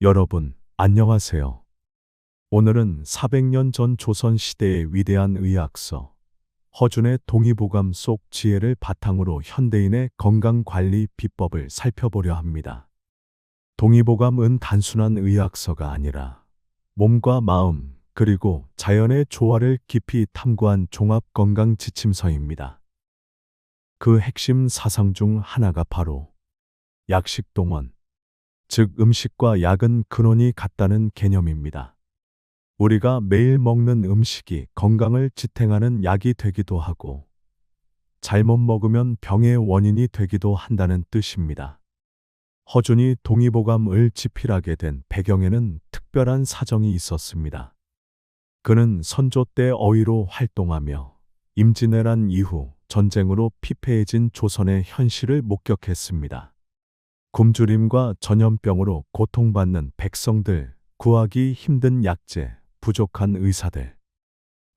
여러분, 안녕하세요. 오늘은 400년 전 조선시대의 위대한 의학서, 허준의 동의보감 속 지혜를 바탕으로 현대인의 건강관리 비법을 살펴보려 합니다. 동의보감은 단순한 의학서가 아니라 몸과 마음, 그리고 자연의 조화를 깊이 탐구한 종합건강지침서입니다. 그 핵심 사상 중 하나가 바로 약식동원, 즉 음식과 약은 근원이 같다는 개념입니다. 우리가 매일 먹는 음식이 건강을 지탱하는 약이 되기도 하고 잘못 먹으면 병의 원인이 되기도 한다는 뜻입니다. 허준이 동의보감을 집필하게 된 배경에는 특별한 사정이 있었습니다. 그는 선조 때 어의로 활동하며 임진왜란 이후 전쟁으로 피폐해진 조선의 현실을 목격했습니다. 굶주림과 전염병으로 고통받는 백성들, 구하기 힘든 약재, 부족한 의사들.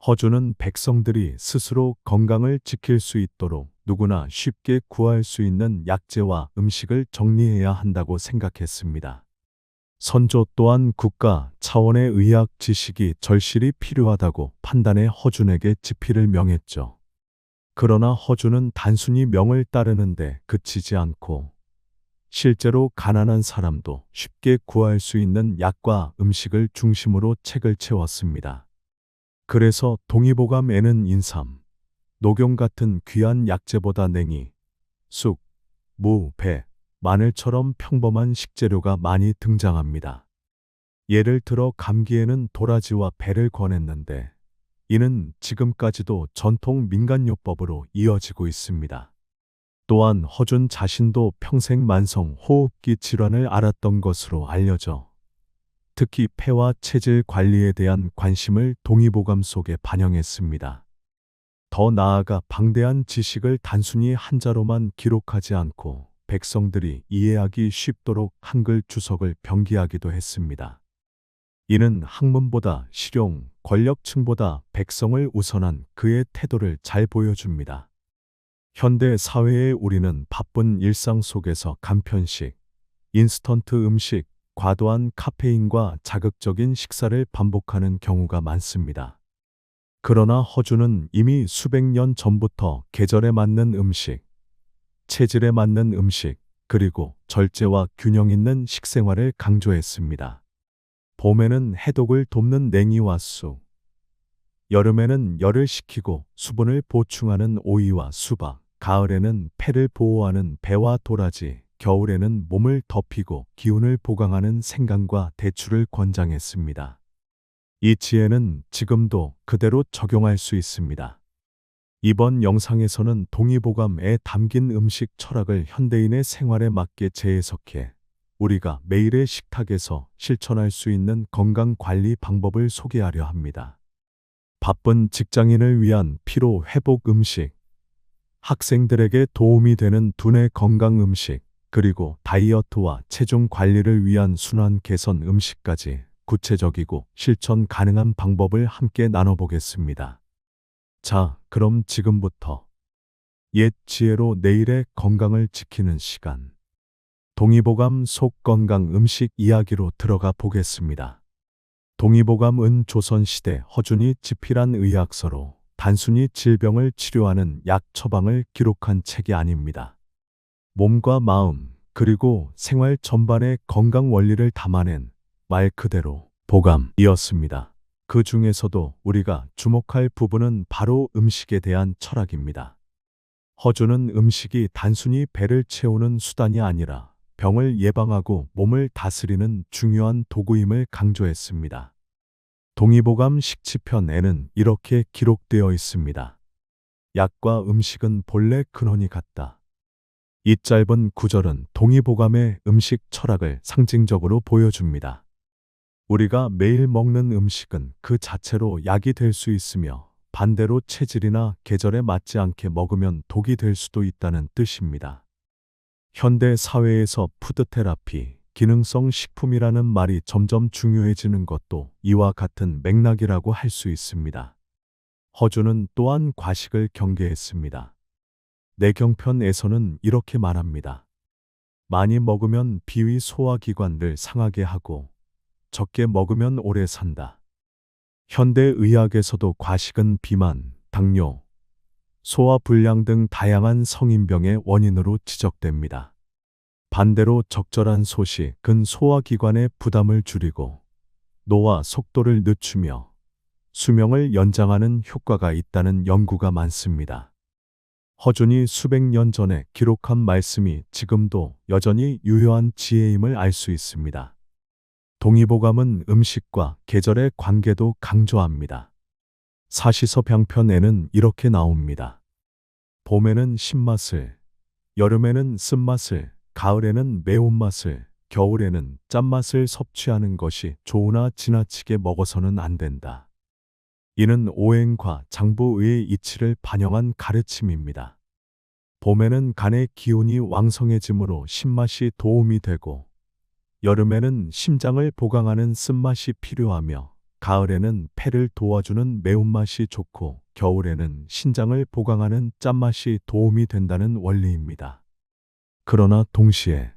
허준은 백성들이 스스로 건강을 지킬 수 있도록 누구나 쉽게 구할 수 있는 약재와 음식을 정리해야 한다고 생각했습니다. 선조 또한 국가 차원의 의학 지식이 절실히 필요하다고 판단해 허준에게 집필을 명했죠. 그러나 허준은 단순히 명을 따르는데 그치지 않고 실제로 가난한 사람도 쉽게 구할 수 있는 약과 음식을 중심으로 책을 채웠습니다. 그래서 동의보감에는 인삼, 녹용 같은 귀한 약재보다 냉이, 쑥, 무, 배, 마늘처럼 평범한 식재료가 많이 등장합니다. 예를 들어 감기에는 도라지와 배를 권했는데 이는 지금까지도 전통 민간요법으로 이어지고 있습니다. 또한 허준 자신도 평생 만성 호흡기 질환을 앓았던 것으로 알려져 특히 폐와 체질 관리에 대한 관심을 동의보감 속에 반영했습니다. 더 나아가 방대한 지식을 단순히 한자로만 기록하지 않고 백성들이 이해하기 쉽도록 한글 주석을 병기하기도 했습니다. 이는 학문보다 실용, 권력층보다 백성을 우선한 그의 태도를 잘 보여줍니다. 현대 사회의 우리는 바쁜 일상 속에서 간편식, 인스턴트 음식, 과도한 카페인과 자극적인 식사를 반복하는 경우가 많습니다. 그러나 허준은 이미 수백 년 전부터 계절에 맞는 음식, 체질에 맞는 음식, 그리고 절제와 균형 있는 식생활을 강조했습니다. 봄에는 해독을 돕는 냉이와 쑥, 여름에는 열을 식히고 수분을 보충하는 오이와 수박, 가을에는 폐를 보호하는 배와 도라지, 겨울에는 몸을 덮이고 기운을 보강하는 생강과 대추를 권장했습니다. 이 지혜는 지금도 그대로 적용할 수 있습니다. 이번 영상에서는 동의보감에 담긴 음식 철학을 현대인의 생활에 맞게 재해석해 우리가 매일의 식탁에서 실천할 수 있는 건강관리 방법을 소개하려 합니다. 바쁜 직장인을 위한 피로 회복 음식, 학생들에게 도움이 되는 두뇌 건강 음식, 그리고 다이어트와 체중 관리를 위한 순환 개선 음식까지 구체적이고 실천 가능한 방법을 함께 나눠보겠습니다. 자, 그럼 지금부터 옛 지혜로 내일의 건강을 지키는 시간. 동의보감 속 건강 음식 이야기로 들어가 보겠습니다. 동의보감은 조선시대 허준이 집필한 의학서로 단순히 질병을 치료하는 약 처방을 기록한 책이 아닙니다. 몸과 마음, 그리고 생활 전반의 건강 원리를 담아낸 말 그대로 보감이었습니다. 그 중에서도 우리가 주목할 부분은 바로 음식에 대한 철학입니다. 허준은 음식이 단순히 배를 채우는 수단이 아니라 병을 예방하고 몸을 다스리는 중요한 도구임을 강조했습니다. 동의보감 식치편에는 이렇게 기록되어 있습니다. 약과 음식은 본래 근원이 같다. 이 짧은 구절은 동의보감의 음식 철학을 상징적으로 보여줍니다. 우리가 매일 먹는 음식은 그 자체로 약이 될 수 있으며 반대로 체질이나 계절에 맞지 않게 먹으면 독이 될 수도 있다는 뜻입니다. 현대 사회에서 푸드테라피, 기능성 식품이라는 말이 점점 중요해지는 것도 이와 같은 맥락이라고 할 수 있습니다. 허준은 또한 과식을 경계했습니다. 내경편에서는 이렇게 말합니다. 많이 먹으면 비위 소화기관을 상하게 하고 적게 먹으면 오래 산다. 현대의학에서도 과식은 비만, 당뇨, 소화불량 등 다양한 성인병의 원인으로 지적됩니다. 반대로 적절한 소식은 소화기관의 부담을 줄이고 노화 속도를 늦추며 수명을 연장하는 효과가 있다는 연구가 많습니다. 허준이 수백 년 전에 기록한 말씀이 지금도 여전히 유효한 지혜임을 알 수 있습니다. 동의보감은 음식과 계절의 관계도 강조합니다. 사시서병편에는 이렇게 나옵니다. 봄에는 신맛을, 여름에는 쓴맛을, 가을에는 매운맛을, 겨울에는 짠맛을 섭취하는 것이 좋으나 지나치게 먹어서는 안 된다. 이는 오행과 장부의 이치를 반영한 가르침입니다. 봄에는 간의 기운이 왕성해지므로 신맛이 도움이 되고, 여름에는 심장을 보강하는 쓴맛이 필요하며, 가을에는 폐를 도와주는 매운맛이 좋고, 겨울에는 신장을 보강하는 짠맛이 도움이 된다는 원리입니다. 그러나 동시에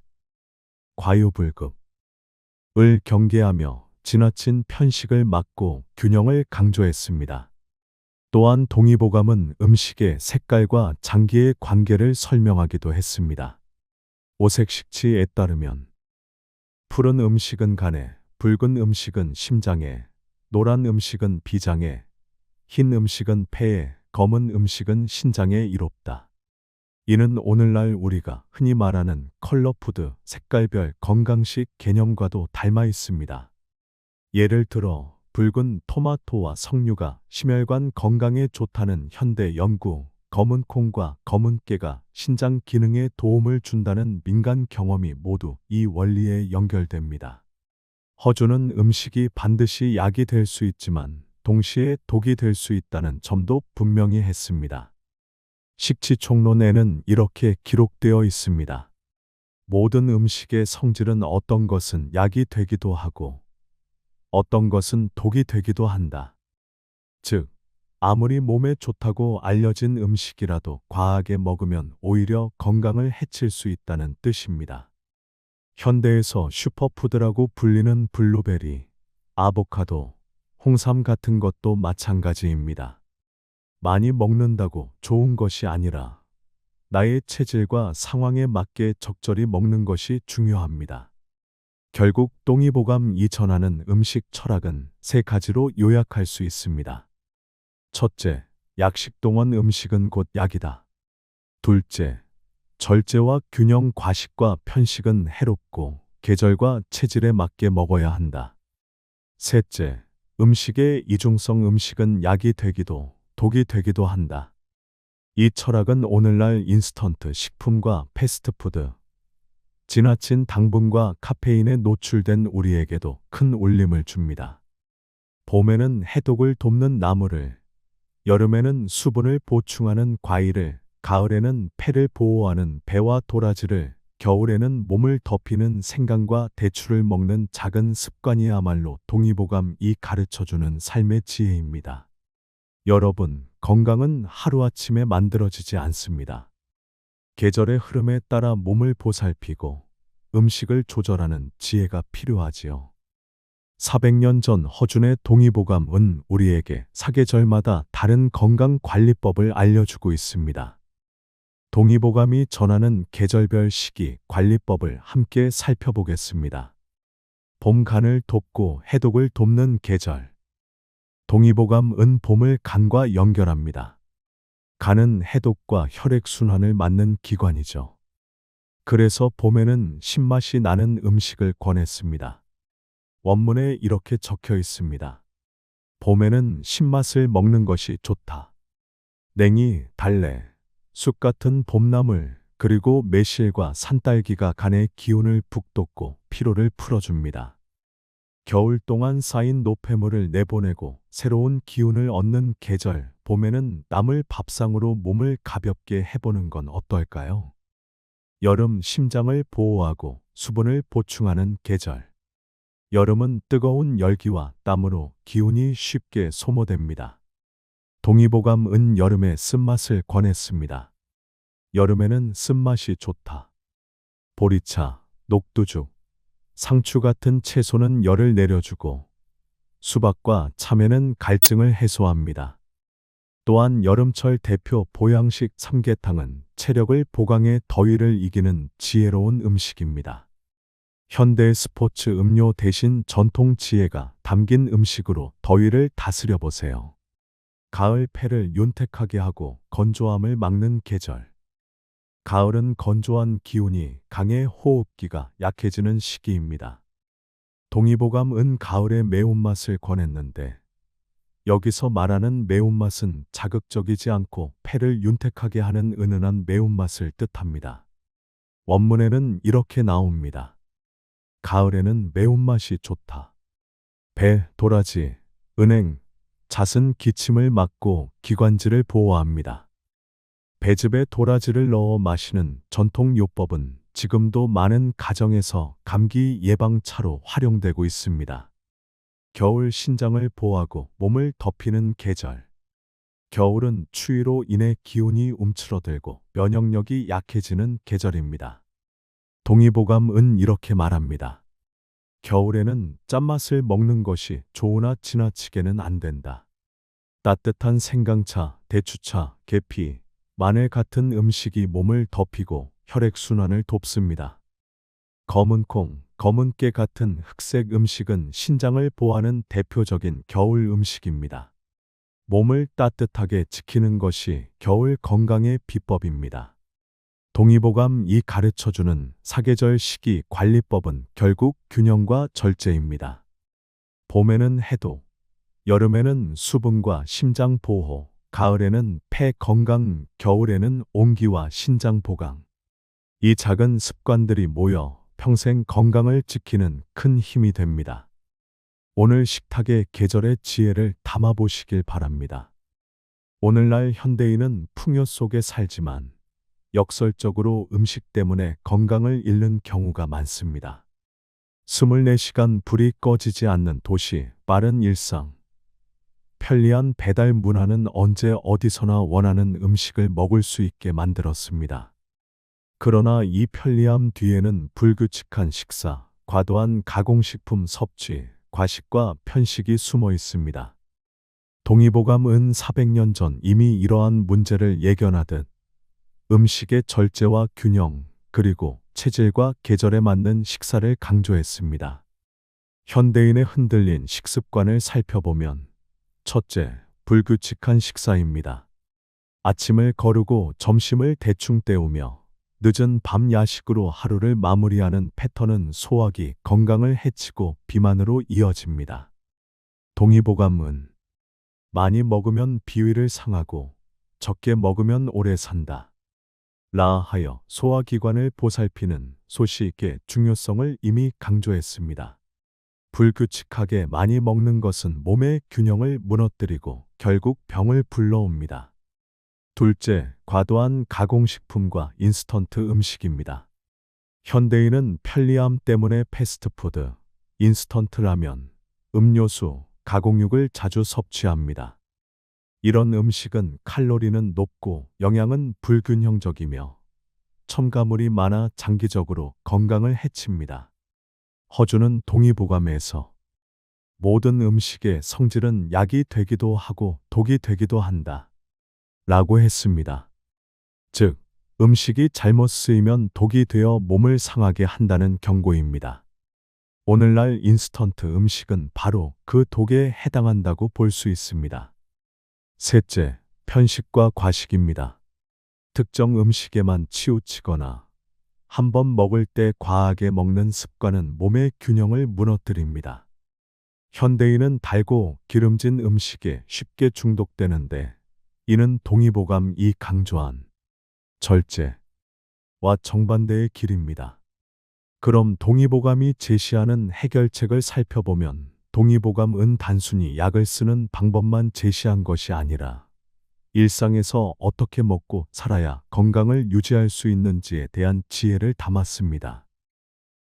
과유불급을 경계하며 지나친 편식을 막고 균형을 강조했습니다. 또한 동의보감은 음식의 색깔과 장기의 관계를 설명하기도 했습니다. 오색식치에 따르면 푸른 음식은 간에, 붉은 음식은 심장에, 노란 음식은 비장에, 흰 음식은 폐에, 검은 음식은 신장에 이롭다. 이는 오늘날 우리가 흔히 말하는 컬러푸드, 색깔별 건강식 개념과도 닮아 있습니다. 예를 들어 붉은 토마토와 석류가 심혈관 건강에 좋다는 현대 연구, 검은 콩과 검은 깨가 신장 기능에 도움을 준다는 민간 경험이 모두 이 원리에 연결됩니다. 허준은 음식이 반드시 약이 될 수 있지만 동시에 독이 될 수 있다는 점도 분명히 했습니다. 식치총론에는 이렇게 기록되어 있습니다. 모든 음식의 성질은 어떤 것은 약이 되기도 하고 어떤 것은 독이 되기도 한다. 즉, 아무리 몸에 좋다고 알려진 음식이라도 과하게 먹으면 오히려 건강을 해칠 수 있다는 뜻입니다. 현대에서 슈퍼푸드라고 불리는 블루베리, 아보카도, 홍삼 같은 것도 마찬가지입니다. 많이 먹는다고 좋은 것이 아니라 나의 체질과 상황에 맞게 적절히 먹는 것이 중요합니다. 결국 동의보감이 전하는 음식 철학은 세 가지로 요약할 수 있습니다. 첫째, 약식동원 음식은 곧 약이다. 둘째, 절제와 균형 과식과 편식은 해롭고 계절과 체질에 맞게 먹어야 한다. 셋째, 음식의 이중성 음식은 약이 되기도 독이 되기도 한다. 이 철학은 오늘날 인스턴트 식품과 패스트푸드, 지나친 당분과 카페인에 노출된 우리에게도 큰 울림을 줍니다. 봄에는 해독을 돕는 나물을, 여름에는 수분을 보충하는 과일을, 가을에는 폐를 보호하는 배와 도라지를, 겨울에는 몸을 덮이는 생강과 대추를 먹는 작은 습관이야말로 동의보감이 가르쳐주는 삶의 지혜입니다. 여러분, 건강은 하루아침에 만들어지지 않습니다. 계절의 흐름에 따라 몸을 보살피고 음식을 조절하는 지혜가 필요하지요. 400년 전 허준의 동의보감은 우리에게 사계절마다 다른 건강관리법을 알려주고 있습니다. 동의보감이 전하는 계절별 식이 관리법을 함께 살펴보겠습니다. 봄 간을 돕고 해독을 돕는 계절. 동의보감은 봄을 간과 연결합니다. 간은 해독과 혈액순환을 맡는 기관이죠. 그래서 봄에는 신맛이 나는 음식을 권했습니다. 원문에 이렇게 적혀 있습니다. 봄에는 신맛을 먹는 것이 좋다. 냉이, 달래, 쑥 같은 봄나물, 그리고 매실과 산딸기가 간의 기운을 북돋고 피로를 풀어줍니다. 겨울 동안 쌓인 노폐물을 내보내고 새로운 기운을 얻는 계절, 봄에는 나물 밥상으로 몸을 가볍게 해보는 건 어떨까요? 여름 심장을 보호하고 수분을 보충하는 계절. 여름은 뜨거운 열기와 땀으로 기운이 쉽게 소모됩니다. 동의보감은 여름에 쓴맛을 권했습니다. 여름에는 쓴맛이 좋다. 보리차, 녹두죽, 상추 같은 채소는 열을 내려주고 수박과 참외는 갈증을 해소합니다. 또한 여름철 대표 보양식 삼계탕은 체력을 보강해 더위를 이기는 지혜로운 음식입니다. 현대 스포츠 음료 대신 전통 지혜가 담긴 음식으로 더위를 다스려 보세요. 가을 폐를 윤택하게 하고 건조함을 막는 계절. 가을은 건조한 기운이 강해 호흡기가 약해지는 시기입니다. 동의보감은 가을의 매운맛을 권했는데 여기서 말하는 매운맛은 자극적이지 않고 폐를 윤택하게 하는 은은한 매운맛을 뜻합니다. 원문에는 이렇게 나옵니다. 가을에는 매운맛이 좋다. 배, 도라지, 은행, 잣은 기침을 막고 기관지를 보호합니다. 배즙에 도라지를 넣어 마시는 전통 요법은 지금도 많은 가정에서 감기 예방차로 활용되고 있습니다. 겨울 신장을 보호하고 몸을 덮이는 계절. 겨울은 추위로 인해 기운이 움츠러들고 면역력이 약해지는 계절입니다. 동의보감은 이렇게 말합니다. 겨울에는 짠맛을 먹는 것이 좋으나 지나치게는 안 된다. 따뜻한 생강차, 대추차, 계피, 마늘 같은 음식이 몸을 덮이고 혈액순환을 돕습니다. 검은 콩, 검은 깨 같은 흑색 음식은 신장을 보호하는 대표적인 겨울 음식입니다. 몸을 따뜻하게 지키는 것이 겨울 건강의 비법입니다. 동의보감이 가르쳐주는 사계절 시기 관리법은 결국 균형과 절제입니다. 봄에는 해독, 여름에는 수분과 심장 보호, 가을에는 폐 건강, 겨울에는 온기와 신장 보강. 이 작은 습관들이 모여 평생 건강을 지키는 큰 힘이 됩니다. 오늘 식탁에 계절의 지혜를 담아보시길 바랍니다. 오늘날 현대인은 풍요 속에 살지만 역설적으로 음식 때문에 건강을 잃는 경우가 많습니다. 24시간 불이 꺼지지 않는 도시, 빠른 일상. 편리한 배달 문화는 언제 어디서나 원하는 음식을 먹을 수 있게 만들었습니다. 그러나 이 편리함 뒤에는 불규칙한 식사, 과도한 가공식품 섭취, 과식과 편식이 숨어 있습니다. 동의보감은 400년 전 이미 이러한 문제를 예견하듯 음식의 절제와 균형, 그리고 체질과 계절에 맞는 식사를 강조했습니다. 현대인의 흔들린 식습관을 살펴보면 첫째, 불규칙한 식사입니다. 아침을 거르고 점심을 대충 때우며 늦은 밤 야식으로 하루를 마무리하는 패턴은 소화기 건강을 해치고 비만으로 이어집니다. 동의보감은 많이 먹으면 비위를 상하고 적게 먹으면 오래 산다. 라하여 소화기관을 보살피는 소식의 중요성을 이미 강조했습니다. 불규칙하게 많이 먹는 것은 몸의 균형을 무너뜨리고 결국 병을 불러옵니다. 둘째, 과도한 가공식품과 인스턴트 음식입니다. 현대인은 편리함 때문에 패스트푸드, 인스턴트 라면, 음료수, 가공육을 자주 섭취합니다. 이런 음식은 칼로리는 높고 영양은 불균형적이며 첨가물이 많아 장기적으로 건강을 해칩니다. 허주는 동의보감에서 모든 음식의 성질은 약이 되기도 하고 독이 되기도 한다. 라고 했습니다. 즉, 음식이 잘못 쓰이면 독이 되어 몸을 상하게 한다는 경고입니다. 오늘날 인스턴트 음식은 바로 그 독에 해당한다고 볼 수 있습니다. 셋째, 편식과 과식입니다. 특정 음식에만 치우치거나 한 번 먹을 때 과하게 먹는 습관은 몸의 균형을 무너뜨립니다. 현대인은 달고 기름진 음식에 쉽게 중독되는데 이는 동의보감이 강조한 절제와 정반대의 길입니다. 그럼 동의보감이 제시하는 해결책을 살펴보면 동의보감은 단순히 약을 쓰는 방법만 제시한 것이 아니라 일상에서 어떻게 먹고 살아야 건강을 유지할 수 있는지에 대한 지혜를 담았습니다.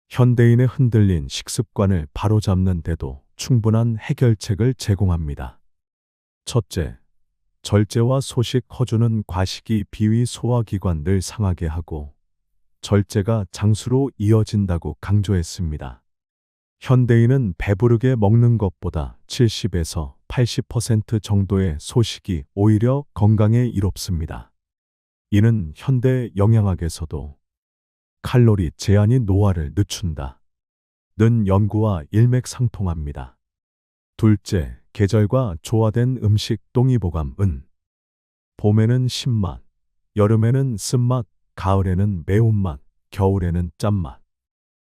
현대인의 흔들린 식습관을 바로잡는 데도 충분한 해결책을 제공합니다. 첫째, 절제와 소식. 허주는 과식이 비위 소화기관을 상하게 하고 절제가 장수로 이어진다고 강조했습니다. 현대인은 배부르게 먹는 것보다 70에서 80% 정도의 소식이 오히려 건강에 이롭습니다. 이는 현대 영양학에서도 칼로리 제한이 노화를 늦춘다 는 연구와 일맥상통합니다. 둘째, 계절과 조화된 음식 동의보감은 봄에는 신맛, 여름에는 쓴맛, 가을에는 매운맛, 겨울에는 짠맛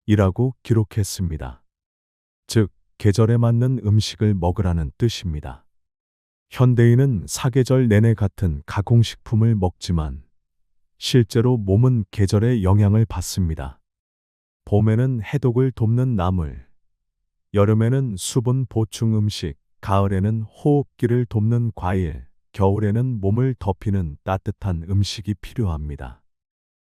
이라고 기록했습니다. 즉, 계절에 맞는 음식을 먹으라는 뜻입니다. 현대인은 사계절 내내 같은 가공식품을 먹지만 실제로 몸은 계절의 영향을 받습니다. 봄에는 해독을 돕는 나물, 여름에는 수분 보충 음식, 가을에는 호흡기를 돕는 과일, 겨울에는 몸을 덮이는 따뜻한 음식이 필요합니다.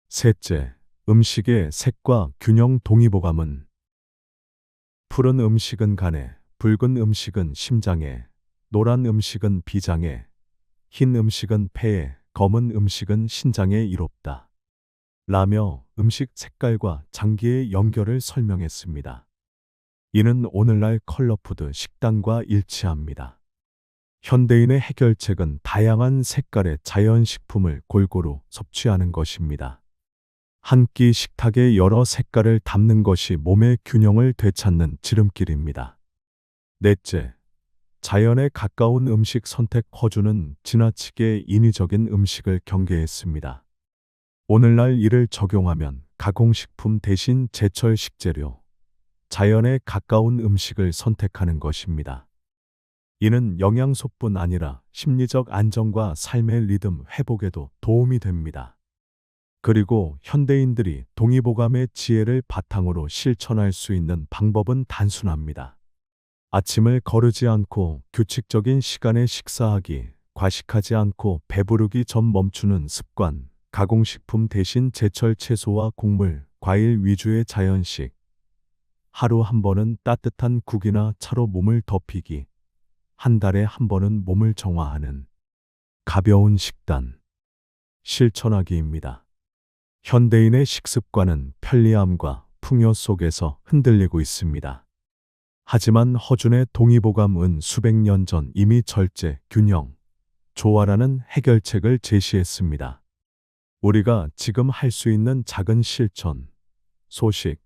셋째, 음식의 색과 균형 동의보감은 푸른 음식은 간에, 붉은 음식은 심장에, 노란 음식은 비장에, 흰 음식은 폐에, 검은 음식은 신장에 이롭다 라며 음식 색깔과 장기의 연결을 설명했습니다. 이는 오늘날 컬러푸드 식단과 일치합니다. 현대인의 해결책은 다양한 색깔의 자연식품을 골고루 섭취하는 것입니다. 한 끼 식탁에 여러 색깔을 담는 것이 몸의 균형을 되찾는 지름길입니다. 넷째, 자연에 가까운 음식 선택. 허주는 지나치게 인위적인 음식을 경계했습니다. 오늘날 이를 적용하면 가공식품 대신 제철 식재료, 자연에 가까운 음식을 선택하는 것입니다. 이는 영양소뿐 아니라 심리적 안정과 삶의 리듬 회복에도 도움이 됩니다. 그리고 현대인들이 동의보감의 지혜를 바탕으로 실천할 수 있는 방법은 단순합니다. 아침을 거르지 않고 규칙적인 시간에 식사하기, 과식하지 않고 배부르기 전 멈추는 습관, 가공식품 대신 제철 채소와 곡물, 과일 위주의 자연식, 하루 한 번은 따뜻한 국이나 차로 몸을 덮이기, 한 달에 한 번은 몸을 정화하는 가벼운 식단, 실천하기입니다. 현대인의 식습관은 편리함과 풍요 속에서 흔들리고 있습니다. 하지만 허준의 동의보감은 수백 년 전 이미 절제, 균형, 조화라는 해결책을 제시했습니다. 우리가 지금 할 수 있는 작은 실천, 소식,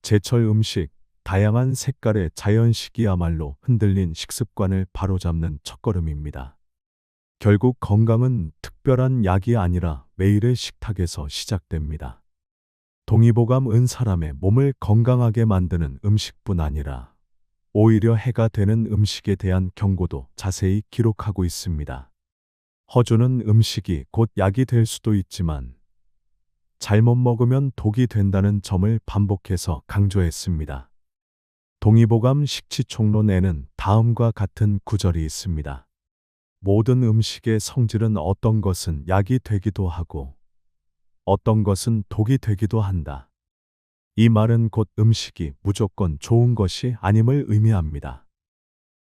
제철 음식, 다양한 색깔의 자연식이야말로 흔들린 식습관을 바로잡는 첫걸음입니다. 결국 건강은 특별한 약이 아니라 매일의 식탁에서 시작됩니다. 동의보감은 사람의 몸을 건강하게 만드는 음식뿐 아니라 오히려 해가 되는 음식에 대한 경고도 자세히 기록하고 있습니다. 허주는 음식이 곧 약이 될 수도 있지만 잘못 먹으면 독이 된다는 점을 반복해서 강조했습니다. 동의보감 식치총론에는 다음과 같은 구절이 있습니다. 모든 음식의 성질은 어떤 것은 약이 되기도 하고 어떤 것은 독이 되기도 한다. 이 말은 곧 음식이 무조건 좋은 것이 아님을 의미합니다.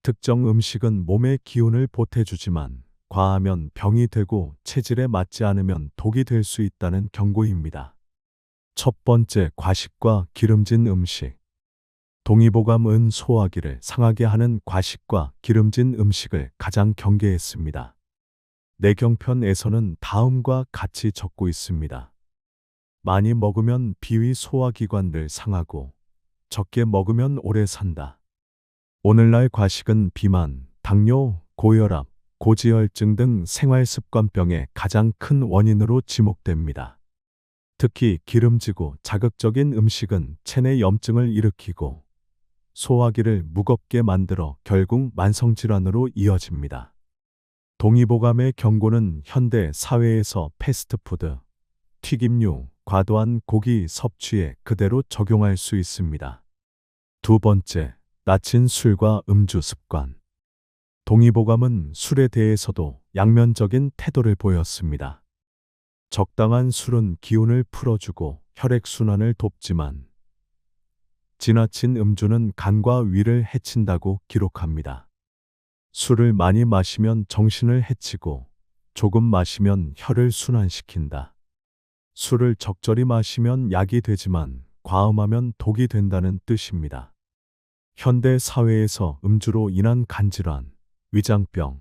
특정 음식은 몸에 기운을 보태주지만 과하면 병이 되고 체질에 맞지 않으면 독이 될 수 있다는 경고입니다. 첫 번째, 과식과 기름진 음식. 동의보감은 소화기를 상하게 하는 과식과 기름진 음식을 가장 경계했습니다. 내경편에서는 다음과 같이 적고 있습니다. 많이 먹으면 비위 소화기관들 상하고 적게 먹으면 오래 산다. 오늘날 과식은 비만, 당뇨, 고혈압, 고지혈증 등 생활습관병의 가장 큰 원인으로 지목됩니다. 특히 기름지고 자극적인 음식은 체내 염증을 일으키고 소화기를 무겁게 만들어 결국 만성질환으로 이어집니다. 동의보감의 경고는 현대 사회에서 패스트푸드, 튀김류, 과도한 고기 섭취에 그대로 적용할 수 있습니다. 두 번째, 낮은 술과 음주 습관. 동의보감은 술에 대해서도 양면적인 태도를 보였습니다. 적당한 술은 기운을 풀어주고 혈액순환을 돕지만 지나친 음주는 간과 위를 해친다고 기록합니다. 술을 많이 마시면 정신을 해치고 조금 마시면 혈을 순환시킨다. 술을 적절히 마시면 약이 되지만 과음하면 독이 된다는 뜻입니다. 현대 사회에서 음주로 인한 간질환, 위장병,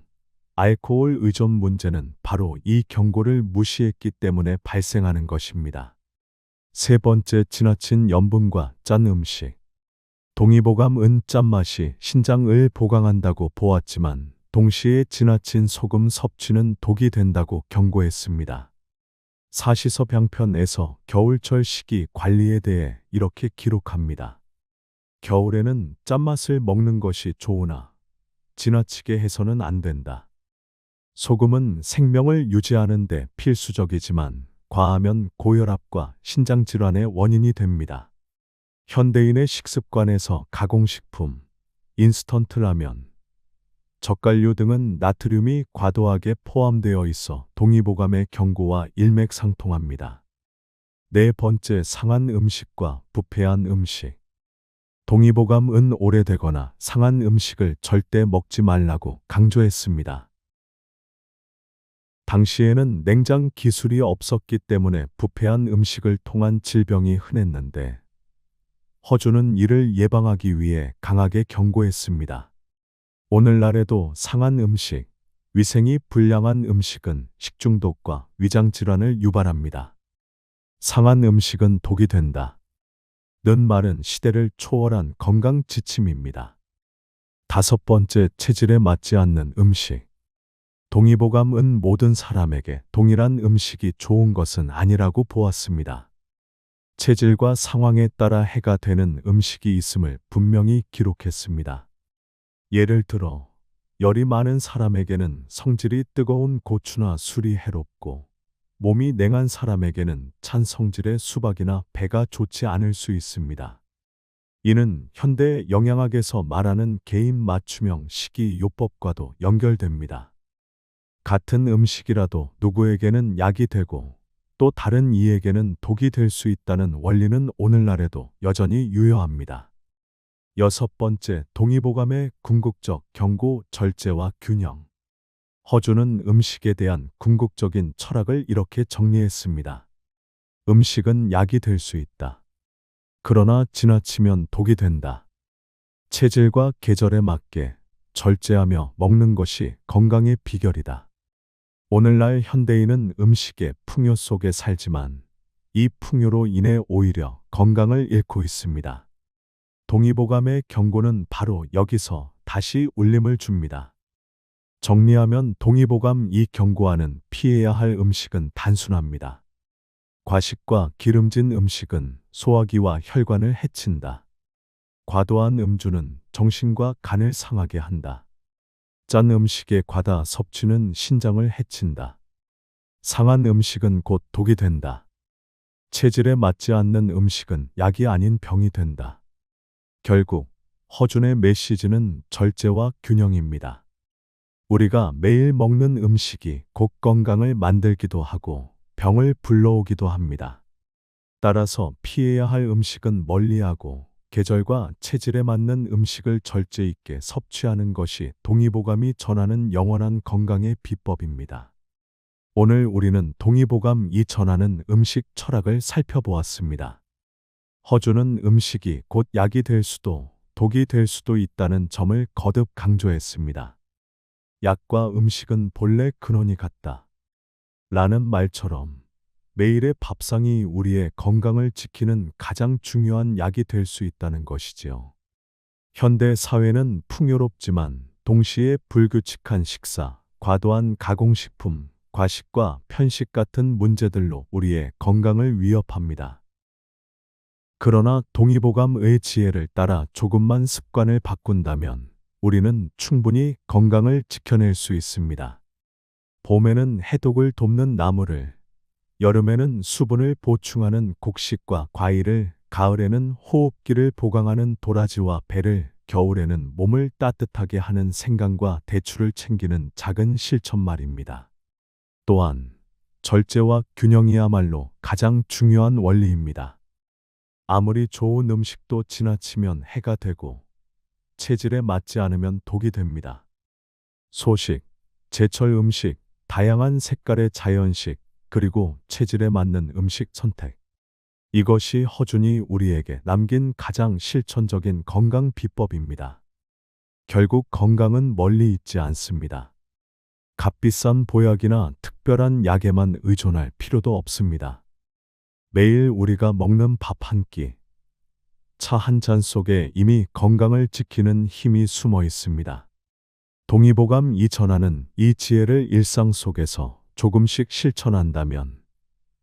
알코올 의존 문제는 바로 이 경고를 무시했기 때문에 발생하는 것입니다. 세 번째, 지나친 염분과 짠 음식. 동의보감은 짠맛이 신장을 보강한다고 보았지만 동시에 지나친 소금 섭취는 독이 된다고 경고했습니다. 사시서병편에서 겨울철 식이 관리에 대해 이렇게 기록합니다. 겨울에는 짠맛을 먹는 것이 좋으나 지나치게 해서는 안 된다. 소금은 생명을 유지하는 데 필수적이지만 과하면 고혈압과 신장질환의 원인이 됩니다. 현대인의 식습관에서 가공식품, 인스턴트 라면, 젓갈류 등은 나트륨이 과도하게 포함되어 있어 동의보감의 경고와 일맥상통합니다. 네 번째, 상한 음식과 부패한 음식. 동의보감은 오래되거나 상한 음식을 절대 먹지 말라고 강조했습니다. 당시에는 냉장 기술이 없었기 때문에 부패한 음식을 통한 질병이 흔했는데 허주는 이를 예방하기 위해 강하게 경고했습니다. 오늘날에도 상한 음식, 위생이 불량한 음식은 식중독과 위장질환을 유발합니다. 상한 음식은 독이 된다. 는 말은 시대를 초월한 건강 지침입니다. 다섯 번째, 체질에 맞지 않는 음식. 동의보감은 모든 사람에게 동일한 음식이 좋은 것은 아니라고 보았습니다. 체질과 상황에 따라 해가 되는 음식이 있음을 분명히 기록했습니다. 예를 들어, 열이 많은 사람에게는 성질이 뜨거운 고추나 술이 해롭고, 몸이 냉한 사람에게는 찬 성질의 수박이나 배가 좋지 않을 수 있습니다. 이는 현대 영양학에서 말하는 개인 맞춤형 식이요법과도 연결됩니다. 같은 음식이라도 누구에게는 약이 되고 또 다른 이에게는 독이 될 수 있다는 원리는 오늘날에도 여전히 유효합니다. 여섯 번째, 동의보감의 궁극적 경고, 절제와 균형. 허주는 음식에 대한 궁극적인 철학을 이렇게 정리했습니다. 음식은 약이 될 수 있다. 그러나 지나치면 독이 된다. 체질과 계절에 맞게 절제하며 먹는 것이 건강의 비결이다. 오늘날 현대인은 음식의 풍요 속에 살지만 이 풍요로 인해 오히려 건강을 잃고 있습니다. 동의보감의 경고는 바로 여기서 다시 울림을 줍니다. 정리하면 동의보감 이 경고하는 피해야 할 음식은 단순합니다. 과식과 기름진 음식은 소화기와 혈관을 해친다. 과도한 음주는 정신과 간을 상하게 한다. 짠 음식의 과다 섭취는 신장을 해친다. 상한 음식은 곧 독이 된다. 체질에 맞지 않는 음식은 약이 아닌 병이 된다. 결국 허준의 메시지는 절제와 균형입니다. 우리가 매일 먹는 음식이 곧 건강을 만들기도 하고 병을 불러오기도 합니다. 따라서 피해야 할 음식은 멀리하고 계절과 체질에 맞는 음식을 절제 있게 섭취하는 것이 동의보감이 전하는 영원한 건강의 비법입니다. 오늘 우리는 동의보감이 전하는 음식 철학을 살펴보았습니다. 허주는 음식이 곧 약이 될 수도 독이 될 수도 있다는 점을 거듭 강조했습니다. 약과 음식은 본래 근원이 같다. 라는 말처럼 매일의 밥상이 우리의 건강을 지키는 가장 중요한 약이 될 수 있다는 것이지요. 현대 사회는 풍요롭지만 동시에 불규칙한 식사, 과도한 가공식품, 과식과 편식 같은 문제들로 우리의 건강을 위협합니다. 그러나 동의보감의 지혜를 따라 조금만 습관을 바꾼다면 우리는 충분히 건강을 지켜낼 수 있습니다. 봄에는 해독을 돕는 나물을, 여름에는 수분을 보충하는 곡식과 과일을, 가을에는 호흡기를 보강하는 도라지와 배를, 겨울에는 몸을 따뜻하게 하는 생강과 대추를 챙기는 작은 실천 말입니다. 또한 절제와 균형이야말로 가장 중요한 원리입니다. 아무리 좋은 음식도 지나치면 해가 되고 체질에 맞지 않으면 독이 됩니다. 소식, 제철 음식, 다양한 색깔의 자연식, 그리고 체질에 맞는 음식 선택. 이것이 허준이 우리에게 남긴 가장 실천적인 건강 비법입니다. 결국 건강은 멀리 있지 않습니다. 값비싼 보약이나 특별한 약에만 의존할 필요도 없습니다. 매일 우리가 먹는 밥 한 끼, 차 한 잔 속에 이미 건강을 지키는 힘이 숨어 있습니다. 동의보감 이천하는 이 지혜를 일상 속에서 조금씩 실천한다면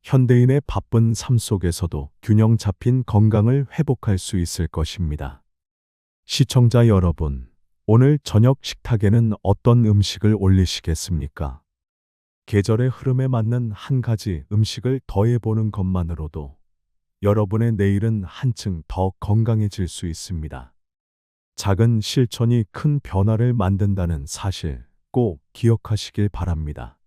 현대인의 바쁜 삶 속에서도 균형 잡힌 건강을 회복할 수 있을 것입니다. 시청자 여러분, 오늘 저녁 식탁에는 어떤 음식을 올리시겠습니까? 계절의 흐름에 맞는 한 가지 음식을 더해보는 것만으로도 여러분의 내일은 한층 더 건강해질 수 있습니다. 작은 실천이 큰 변화를 만든다는 사실 꼭 기억하시길 바랍니다.